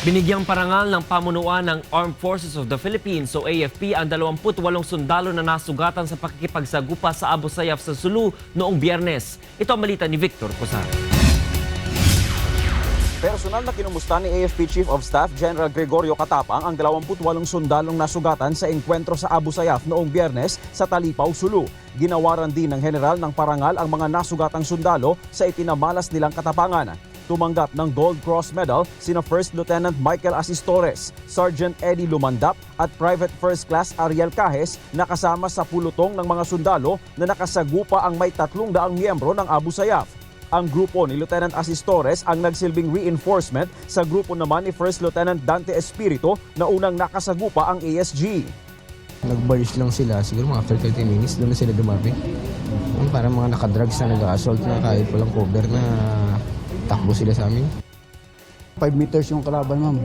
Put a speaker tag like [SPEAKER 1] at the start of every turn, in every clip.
[SPEAKER 1] Binigyang parangal ng pamunuan ng Armed Forces of the Philippines o AFP ang 28 sundalo na nasugatan sa pakikipagsagupa sa Abu Sayyaf sa Sulu noong Biyernes. Ito ang balita ni Victor Cosar.
[SPEAKER 2] Personal na kinumusta ni AFP Chief of Staff General Gregorio Catapang ang 28 sundalong nasugatan sa engkwentro sa Abu Sayyaf noong Biyernes sa Talipao, Sulu. Ginawaran din ng general ng parangal ang mga nasugatang sundalo sa itinamalas nilang katapangan. Tumanggap ng Gold Cross Medal sina First Lieutenant Michael Asistores, Sergeant Eddie Lumandap at Private First Class Ariel Cajes na kasama sa pulutong ng mga sundalo na nakasagupa ang may 300 miyembro ng Abu Sayyaf. Ang grupo ni Lieutenant Asistores ang nagsilbing reinforcement sa grupo naman ni First Lieutenant Dante Espirito na unang nakasagupa ang ASG.
[SPEAKER 3] Nag-barge lang sila, siguro mga after 30 minutes, doon na sila dumabi. Parang mga nakadrugs na nag-assault na kahit walang cover na takbo sila sa amin.
[SPEAKER 4] 5 meters yung kalaban, ma'am.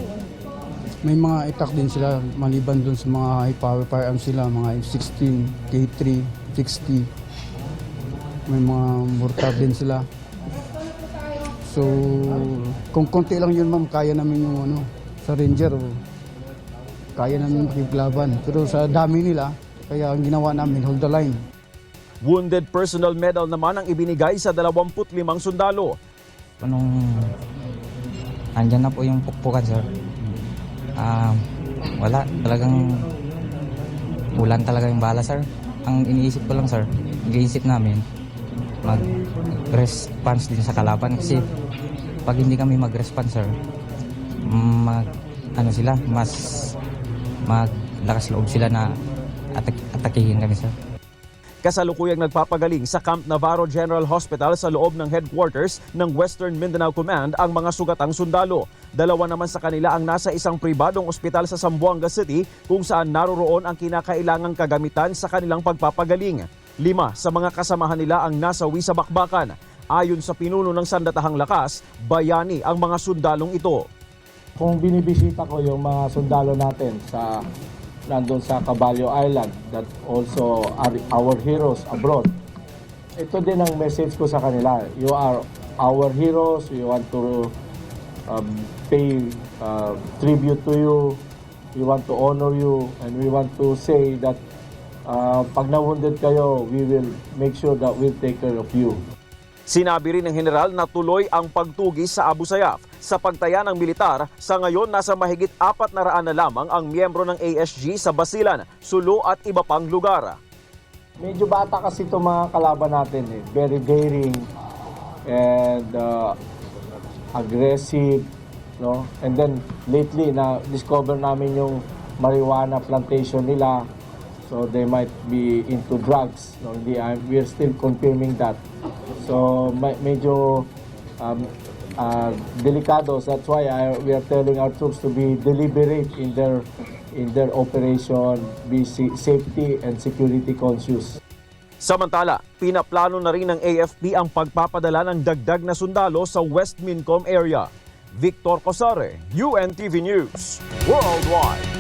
[SPEAKER 4] May mga attack din sila maliban dun sa mga high power firearms sila, mga M16, K3, 60. May mga mortar din sila. So, kung konti lang yun, ma'am, kaya namin yung sa Ranger, kaya namin makipaglaban. Pero sa dami nila, kaya ang ginawa namin, hold the line.
[SPEAKER 2] Wounded Personal Medal naman ang ibinigay sa 25 sundalo.
[SPEAKER 5] Nung andyan na po yung pukpukan, sir, wala talagang ulan talaga yung bala, sir. Ang iniisip ko lang, sir, iniisip namin mag-response din sa kalaban kasi pag hindi kami mag-response, sir, sila mas maglakas loob sila na atakihin kami, sir.
[SPEAKER 2] Kasalukuyang nagpapagaling sa Camp Navarro General Hospital sa loob ng headquarters ng Western Mindanao Command ang mga sugatang sundalo. 2 naman sa kanila ang nasa isang pribadong ospital sa Zamboanga City kung saan naroroon ang kinakailangang kagamitan sa kanilang pagpapagaling. 5 sa mga kasamahan nila ang nasawi sa bakbakan. Ayon sa pinuno ng Sandatahang Lakas, bayani ang mga sundalong ito.
[SPEAKER 6] Kung binibisita ko yung mga sundalo natin sa nandun sa Caballo Island that also are our heroes abroad. Ito din ang message ko sa kanila. You are our heroes. We want to pay tribute to you. We want to honor you. And we want to say that pag na-wounded kayo, we will make sure that we'll take care of you.
[SPEAKER 2] Sinabi rin ng general na tuloy ang pagtugis sa Abu Sayyaf. Sa pagtaya ng militar, sa ngayon nasa mahigit 400 na lamang ang miyembro ng ASG sa Basilan, Sulu at iba pang lugar.
[SPEAKER 6] Medyo bata kasi itong mga kalaban natin. Very daring and aggressive. No? And then lately, na-discover namin yung marijuana plantation nila. So they might be into drugs. No? We're still confirming that. So medyo delicado. That's why we are telling our troops to be deliberate in their operation, be safety and security conscious.
[SPEAKER 2] Samantala, pinaplano na rin ng AFP ang pagpapadala ng dagdag na sundalo sa West Mincom area. Victor Cosare, UNTV News, Worldwide.